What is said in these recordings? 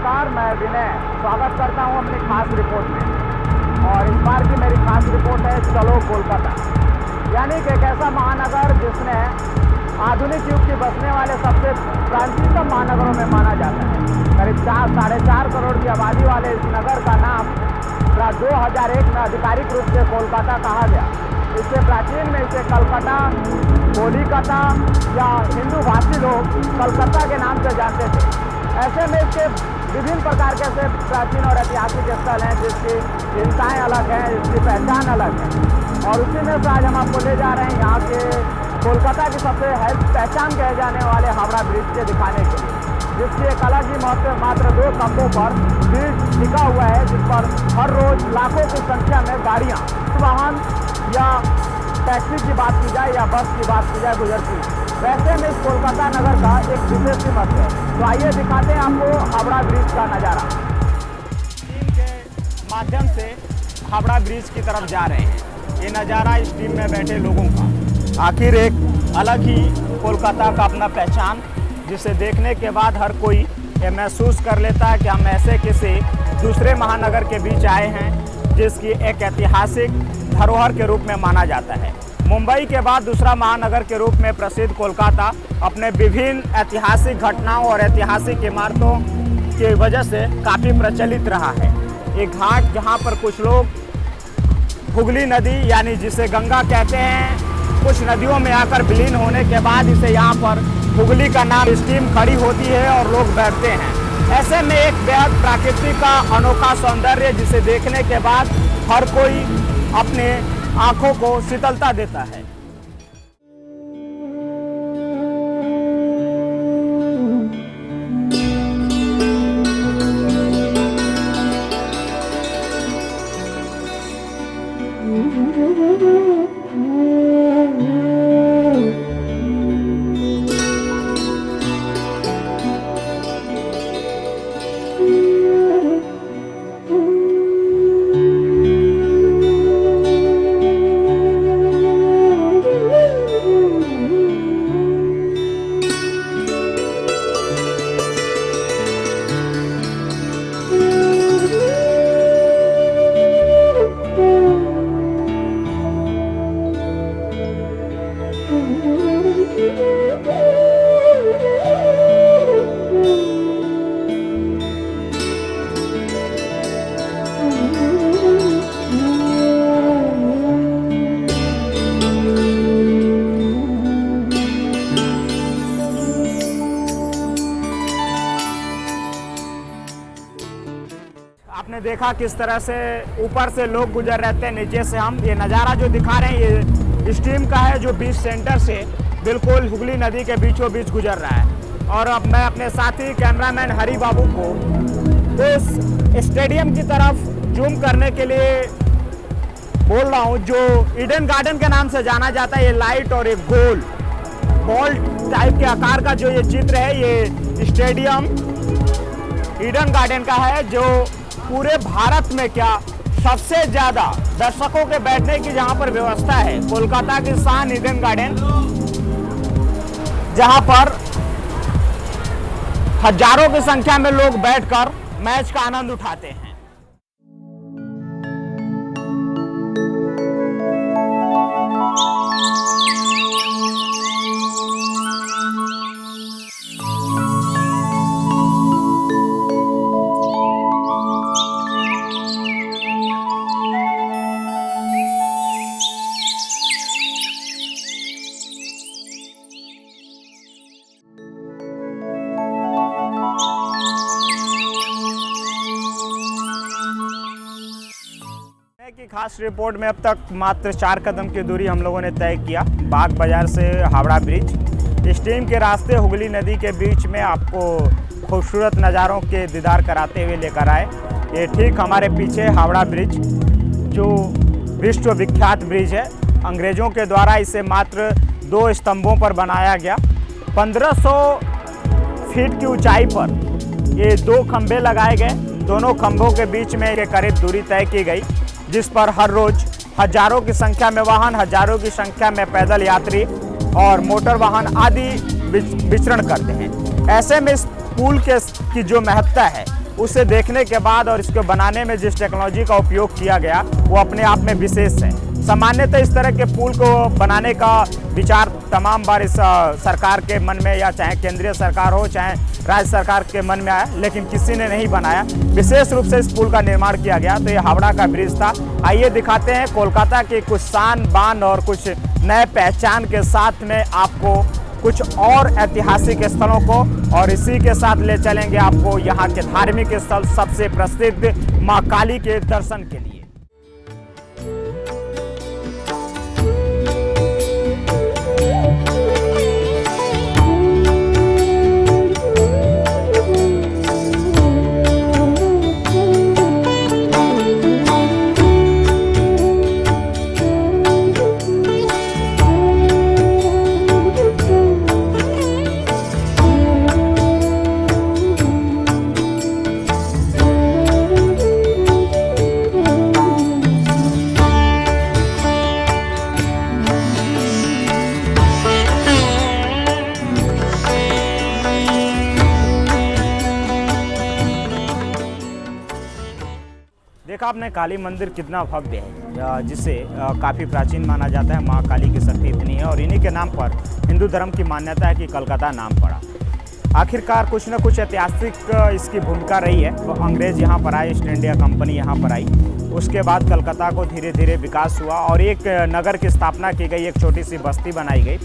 नमस्कार, मैं विनय स्वागत करता हूं अपनी खास रिपोर्ट में। और इस बार की मेरी खास रिपोर्ट है चलो कोलकाता, यानी कि एक ऐसा महानगर जिसने आधुनिक युग की बसने वाले सबसे प्राचीनतम महानगरों में माना जाता है। करीब 4-4.5 करोड़ की आबादी वाले इस नगर का नाम 2001 में आधिकारिक रूप से कोलकाता कहा गया। इससे प्राचीन में इसे कलकत्ता, कोलिकता या हिंदू भाषी लोग कलकत्ता के नाम से जानते थे। ऐसे में इसके विभिन्न प्रकार के ऐसे प्राचीन और ऐतिहासिक स्थल हैं जिसकी चिंताएँ अलग हैं, इसकी पहचान अलग है। और उसी में से आज हम आपको ले जा रहे हैं यहाँ के कोलकाता की सबसे पहचान कहे जाने वाले हावड़ा ब्रिज के दिखाने के लिए, जिसकी एक अलग ही महत्व मात्र 2 खंभों पर ब्रिज टिका हुआ है, जिस पर हर रोज लाखों की संख्या में गाड़ियाँ, वाहन या टैक्सी की बात की जाए या बस की बात की जाए गुजरती है। वैसे में इस कोलकाता नगर का एक विशेष महत्व है। तो आइए दिखाते हैं आपको हावड़ा ब्रिज का नज़ारा। टीम के माध्यम से हावड़ा ब्रिज की तरफ जा रहे हैं। ये नज़ारा इस टीम में बैठे लोगों का आखिर एक अलग ही कोलकाता का अपना पहचान, जिसे देखने के बाद हर कोई ये महसूस कर लेता है कि हम ऐसे किसी दूसरे महानगर के बीच आए हैं जिसकी एक ऐतिहासिक धरोहर के रूप में माना जाता है। मुंबई के बाद दूसरा महानगर के रूप में प्रसिद्ध कोलकाता अपने विभिन्न ऐतिहासिक घटनाओं और ऐतिहासिक इमारतों की वजह से काफ़ी प्रचलित रहा है। एक घाट जहां पर कुछ लोग हुगली नदी, यानी जिसे गंगा कहते हैं, कुछ नदियों में आकर विलीन होने के बाद इसे यहाँ पर हुगली का नाम स्टीम खड़ी होती है और लोग बैठते हैं। ऐसे में एक बेहद प्राकृतिक का अनोखा सौंदर्य, जिसे देखने के बाद हर कोई अपने आंखों को शीतलता देता है। आपने देखा किस तरह से ऊपर से लोग गुजर रहते हैं, नीचे से हम ये नज़ारा जो दिखा रहे हैं ये स्टीम का है, जो बीच सेंटर से बिल्कुल हुगली नदी के बीचों बीच गुजर रहा है। और अब मैं अपने साथी कैमरामैन हरी बाबू को उस स्टेडियम की तरफ जूम करने के लिए बोल रहा हूँ, जो ईडन गार्डन के नाम से जाना जाता है। ये लाइट और एक गोल बॉल टाइप के आकार का जो ये चित्र है, ये स्टेडियम ईडन गार्डन का है, जो पूरे भारत में क्या सबसे ज़्यादा दर्शकों के बैठने की जहां पर व्यवस्था है। कोलकाता की शान ईडन गार्डन, जहां पर हजारों की संख्या में लोग बैठकर मैच का आनंद उठाते हैं। की खास रिपोर्ट में अब तक मात्र 4 कदम की दूरी हम लोगों ने तय किया। बाग बाजार से हावड़ा ब्रिज, स्टीम के रास्ते हुगली नदी के बीच में आपको खूबसूरत नज़ारों के दीदार कराते हुए लेकर आए। ये ठीक हमारे पीछे हावड़ा ब्रिज, जो विश्व विख्यात ब्रिज है। अंग्रेज़ों के द्वारा इसे मात्र 2 स्तंभों पर बनाया गया। 1500 फीट की ऊंचाई पर ये 2 खंभे लगाए गए। दोनों खंभों के बीच में एक करीब दूरी तय की गई, जिस पर हर रोज हजारों की संख्या में वाहन, हजारों की संख्या में पैदल यात्री और मोटर वाहन आदि विचरण करते हैं। ऐसे में इस पुल की जो महत्ता है उसे देखने के बाद और इसको बनाने में जिस टेक्नोलॉजी का उपयोग किया गया वो अपने आप में विशेष है। सामान्यतः इस तरह के पुल को बनाने का विचार तमाम बार इस सरकार के मन में, या चाहे केंद्रीय सरकार हो चाहे राज्य सरकार के मन में आया, लेकिन किसी ने नहीं बनाया। विशेष रूप से इस पुल का निर्माण किया गया। तो ये हावड़ा का ब्रिज था। आइए दिखाते हैं कोलकाता की कुछ शान बान और कुछ नए पहचान के साथ में आपको कुछ और ऐतिहासिक स्थलों को, और इसी के साथ ले चलेंगे आपको यहाँ के धार्मिक स्थल सबसे प्रसिद्ध माँ काली के दर्शन के लिए। देखा आपने काली मंदिर कितना भव्य है, जिसे काफ़ी प्राचीन माना जाता है। माँ काली की शक्ति इतनी है और इन्हीं के नाम पर हिंदू धर्म की मान्यता है कि कलकत्ता नाम पड़ा। आखिरकार कुछ न कुछ ऐतिहासिक इसकी भूमिका रही है। तो अंग्रेज़ यहाँ पर आए, ईस्ट इंडिया कंपनी यहाँ पर आई, उसके बाद कलकत्ता को धीरे धीरे विकास हुआ और एक नगर की स्थापना की गई, एक छोटी सी बस्ती बनाई गई।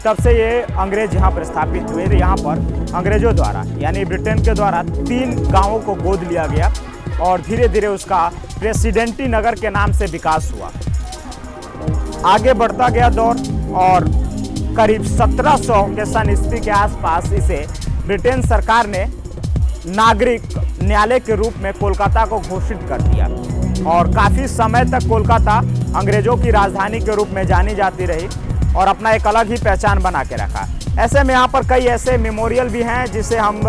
तब से ये अंग्रेज़ यहाँ पर स्थापित हुए। यहाँ पर अंग्रेज़ों द्वारा यानी ब्रिटेन के द्वारा 3 गाँवों को गोद लिया गया और धीरे धीरे उसका प्रेसिडेंटी नगर के नाम से विकास हुआ। आगे बढ़ता गया दौर और करीब 1700 के सन ईस्वी के आसपास इसे ब्रिटेन सरकार ने नागरिक न्यायालय के रूप में कोलकाता को घोषित कर दिया और काफ़ी समय तक कोलकाता अंग्रेज़ों की राजधानी के रूप में जानी जाती रही और अपना एक अलग ही पहचान बना के रखा। ऐसे में यहाँ पर कई ऐसे मेमोरियल भी हैं जिसे हम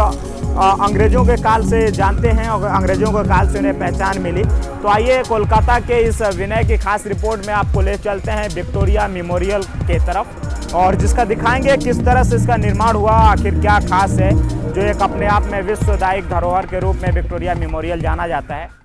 अंग्रेज़ों के काल से जानते हैं और अंग्रेज़ों के काल से उन्हें पहचान मिली। तो आइए कोलकाता के इस विनय की खास रिपोर्ट में आपको ले चलते हैं विक्टोरिया मेमोरियल के तरफ, और जिसका दिखाएंगे किस तरह से इसका निर्माण हुआ, आखिर क्या खास है जो एक अपने आप में विश्वदायिक धरोहर के रूप में विक्टोरिया मेमोरियल जाना जाता है।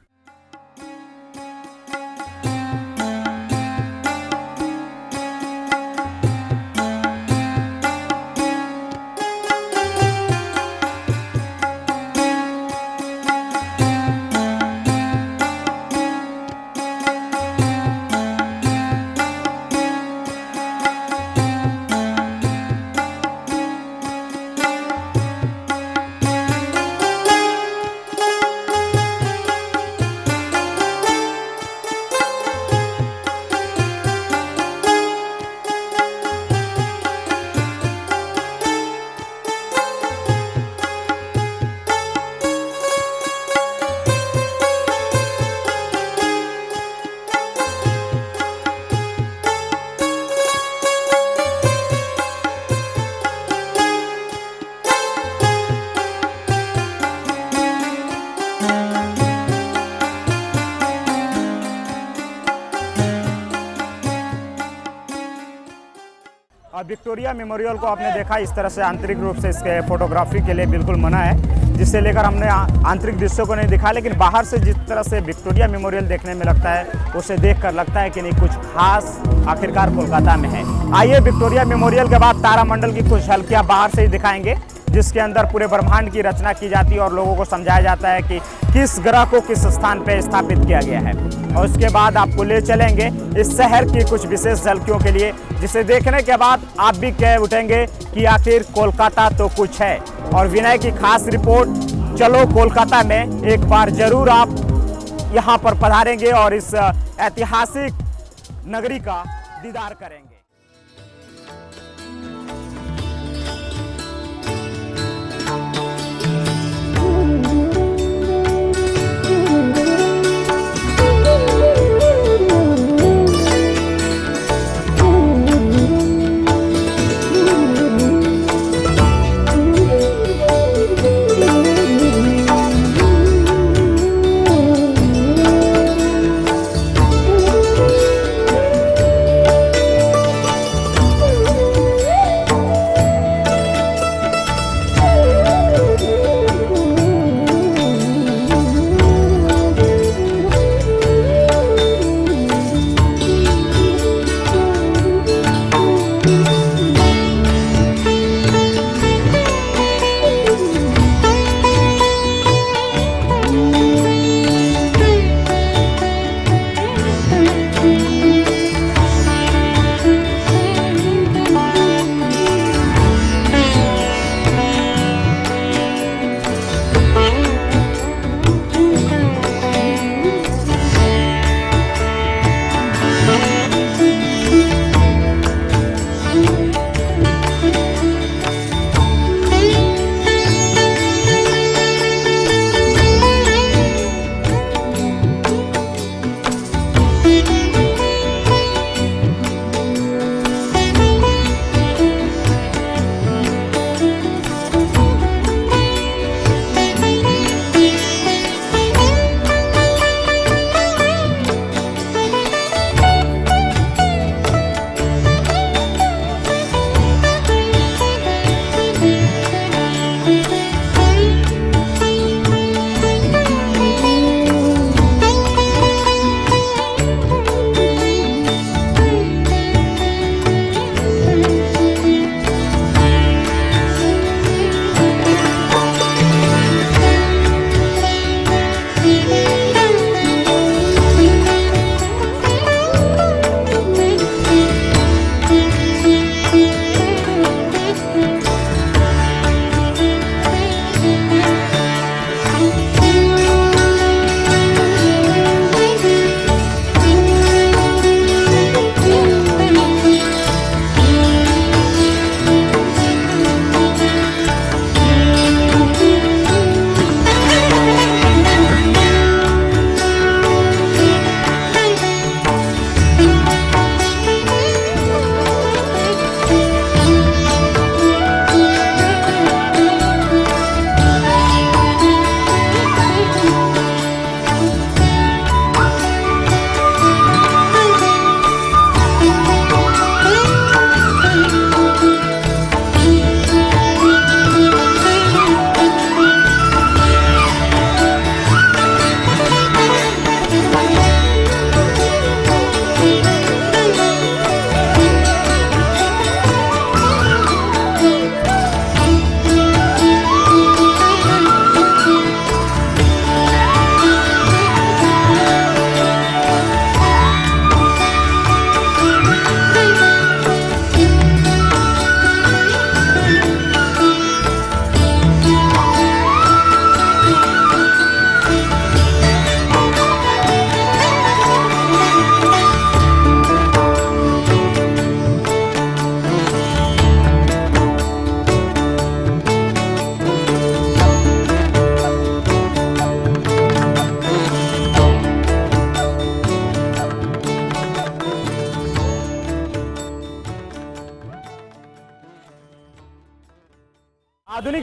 विक्टोरिया मेमोरियल को आपने देखा इस तरह से आंतरिक रूप से इसके फोटोग्राफी के लिए बिल्कुल मना है, जिससे लेकर हमने आंतरिक दृश्यों को नहीं दिखाया, लेकिन बाहर से जिस तरह से विक्टोरिया मेमोरियल देखने में लगता है उसे देखकर लगता है कि नहीं कुछ खास आखिरकार कोलकाता में है। आइए विक्टोरिया मेमोरियल के बाद तारामंडल की कुछ झलकियाँ बाहर से ही दिखाएंगे, जिसके अंदर पूरे ब्रह्मांड की रचना की जाती है और लोगों को समझाया जाता है कि किस ग्रह को किस स्थान पर स्थापित किया गया है। और उसके बाद आपको ले चलेंगे इस शहर की कुछ विशेष झलकियों के लिए, जिसे देखने के बाद आप भी कह उठेंगे कि आखिर कोलकाता तो कुछ है। और विनय की खास रिपोर्ट, चलो कोलकाता में एक बार जरूर आप यहाँ पर पधारेंगे और इस ऐतिहासिक नगरी का दीदार करेंगे।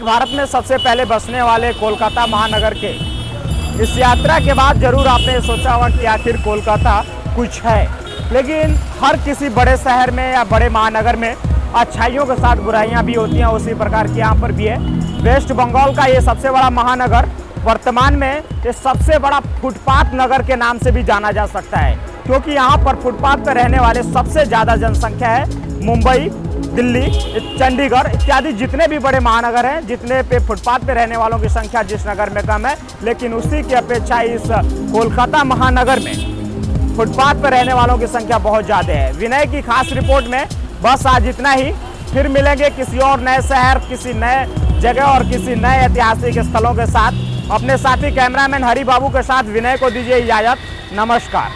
कि भारत में सबसे पहले बसने वाले कोलकाता महानगर के इस यात्रा के बाद जरूर आपने सोचा होगा कि आखिर कोलकाता कुछ है, लेकिन हर किसी बड़े शहर में या बड़े महानगर में अच्छाइयों के साथ बुराइयां भी होती हैं। उसी प्रकार की यहाँ पर भी है। वेस्ट बंगाल का ये सबसे बड़ा महानगर वर्तमान में ये सबसे बड़ा फुटपाथ नगर के नाम से भी जाना जा सकता है, क्योंकि यहाँ पर फुटपाथ पर रहने वाले सबसे ज़्यादा जनसंख्या है। मुंबई, दिल्ली, चंडीगढ़ इत्यादि जितने भी बड़े महानगर हैं, जितने पे फुटपाथ पे रहने वालों की संख्या जिस नगर में कम है, लेकिन उसी की अपेक्षा इस कोलकाता महानगर में फुटपाथ पर रहने वालों की संख्या बहुत ज़्यादा है। विनय की खास रिपोर्ट में बस आज इतना ही। फिर मिलेंगे किसी और नए शहर, किसी नए जगह और किसी नए ऐतिहासिक स्थलों के साथ। अपने साथी कैमरामैन हरि बाबू के साथ विनय को दीजिए इजाज़त। नमस्कार।